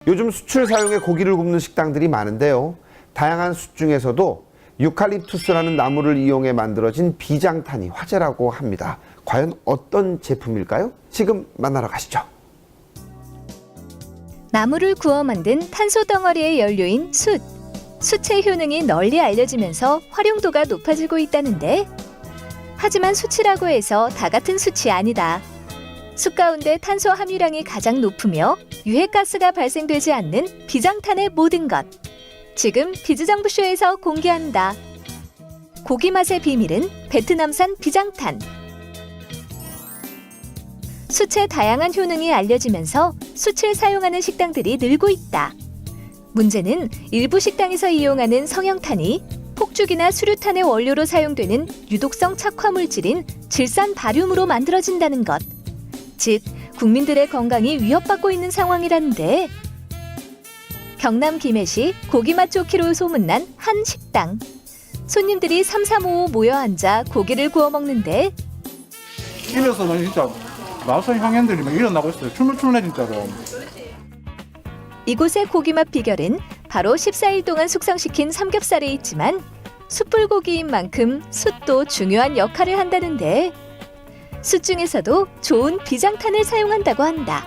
요즘 숯을 사용해 고기를 굽는 식당들이 많은데요. 다양한 숯 중에서도 유칼립투스라는 나무를 이용해 만들어진 비장탄이 화제라고 합니다. 과연 어떤 제품일까요? 지금 만나러 가시죠. 나무를 구워 만든 탄소 덩어리의 연료인 숯. 숯의 효능이 널리 알려지면서 활용도가 높아지고 있다는데, 하지만 숯이라고 해서 다 같은 숯이 아니다. 숯 가운데 탄소 함유량이 가장 높으며 유해가스가 발생되지 않는 비장탄의 모든 것. 지금 비즈정부쇼에서 공개한다. 고기 맛의 비밀은 베트남산 비장탄. 숯의 다양한 효능이 알려지면서 숯을 사용하는 식당들이 늘고 있다. 문제는 일부 식당에서 이용하는 성형탄이 폭죽이나 수류탄의 원료로 사용되는 유독성 착화 물질인 질산 바륨으로 만들어진다는 것. 즉, 국민들의 건강이 위협받고 있는 상황이라는데, 경남 김해시 고기맛 좋기로 소문난 한 식당. 손님들이 삼삼오오 모여 앉아 고기를 구워 먹는데, 입에서는 진짜 나선 향연들이 막 일어나고 있어요. 춤을 진짜로. 이곳의 고기맛 비결은 바로 14일 동안 숙성시킨 삼겹살에 있지만, 숯불고기인 만큼 숯도 중요한 역할을 한다는데, 숯 중에서도 좋은 비장탄을 사용한다고 한다.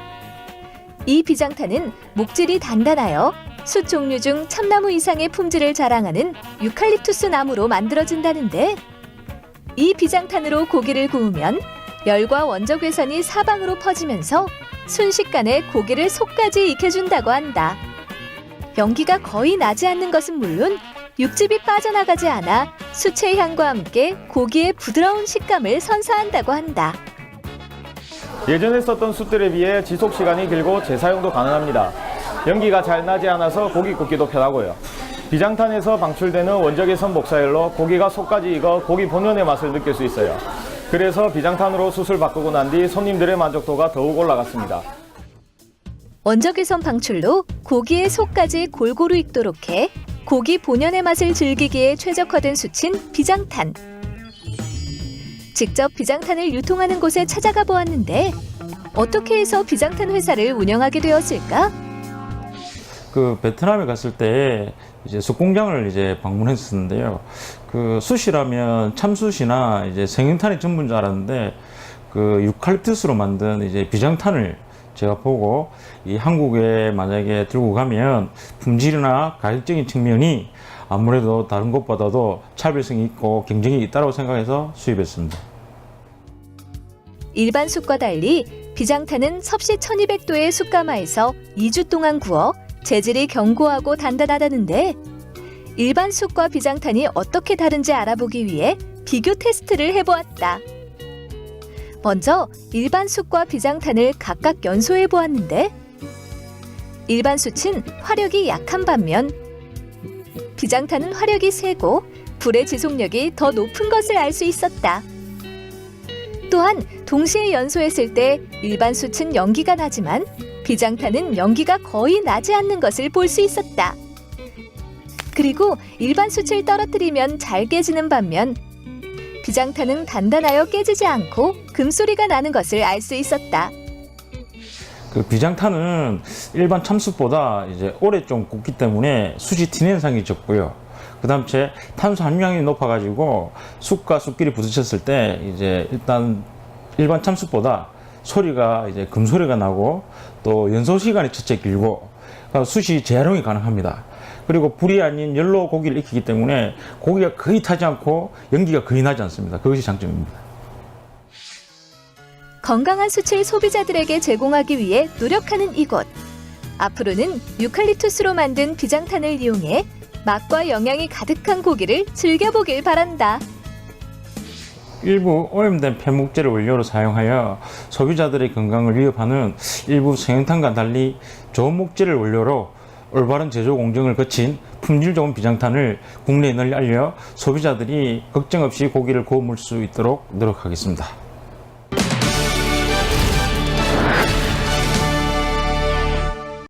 이 비장탄은 목질이 단단하여 숯 종류 중 참나무 이상의 품질을 자랑하는 유칼립투스 나무로 만들어진다는데, 이 비장탄으로 고기를 구우면 열과 원적 회선이 사방으로 퍼지면서 순식간에 고기를 속까지 익혀준다고 한다. 연기가 거의 나지 않는 것은 물론 육즙이 빠져나가지 않아 숯의 향과 함께 고기의 부드러운 식감을 선사한다고 한다. 예전에 썼던 숯들에 비해 지속시간이 길고 재사용도 가능합니다. 연기가 잘 나지 않아서 고기 굽기도 편하고요. 비장탄에서 방출되는 원적외선 복사열로 고기가 속까지 익어 고기 본연의 맛을 느낄 수 있어요. 그래서 비장탄으로 숯을 바꾸고 난 뒤 손님들의 만족도가 더욱 올라갔습니다. 원적외선 방출로 고기의 속까지 골고루 익도록 해 고기 본연의 맛을 즐기기에 최적화된 숯인 비장탄. 직접 비장탄을 유통하는 곳에 찾아가 보았는데, 어떻게 해서 비장탄 회사를 운영하게 되었을까? 베트남에 갔을 때 이제 숯 공장을 이제 방문했었는데요. 숯이라면 참숯이나 이제 생연탄이 전부인 줄 알았는데, 유칼립투스로 만든 이제 비장탄을 제가 보고, 이 한국에 만약에 들고 가면 품질이나 가격적인 측면이 아무래도 다른 곳보다도 차별성이 있고 경쟁이 있다고 생각해서 수입했습니다. 일반 숯과 달리 비장탄은 섭씨 1200도의 숯가마에서 2주 동안 구워 재질이 견고하고 단단하다는데, 일반 숯과 비장탄이 어떻게 다른지 알아보기 위해 비교 테스트를 해보았다. 먼저 일반 숯과 비장탄을 각각 연소해 보았는데, 일반 숯은 화력이 약한 반면 비장탄은 화력이 세고 불의 지속력이 더 높은 것을 알 수 있었다. 또한 동시에 연소했을 때 일반 숯은 연기가 나지만 비장탄은 연기가 거의 나지 않는 것을 볼 수 있었다. 그리고 일반 숯을 떨어뜨리면 잘 깨지는 반면 비장탄은 단단하여 깨지지 않고 금소리가 나는 것을 알 수 있었다. 비장탄은 일반 참숯보다 이제 오래 좀 굽기 때문에 숯이 튀는 현상이 적고요. 그다음 탄소 함유량이 높아가지고 숯과 숯끼리 부딪혔을 때 이제 일단 일반 참숯보다 소리가 이제 금소리가 나고, 또 연소 시간이 첫째 길고, 숯이 재활용이 가능합니다. 그리고 불이 아닌 열로 고기를 익히기 때문에 고기가 거의 타지 않고 연기가 거의 나지 않습니다. 그것이 장점입니다. 건강한 숯을 소비자들에게 제공하기 위해 노력하는 이곳. 앞으로는 유칼립투스로 만든 비장탄을 이용해 맛과 영양이 가득한 고기를 즐겨보길 바란다. 일부 오염된 폐목재를 원료로 사용하여 소비자들의 건강을 위협하는 일부 생연탄과 달리 좋은 목재를 원료로 올바른 제조 공정을 거친 품질 좋은 비장탄을 국내에 널리 알려 소비자들이 걱정 없이 고기를 구워 먹을 수 있도록 노력하겠습니다.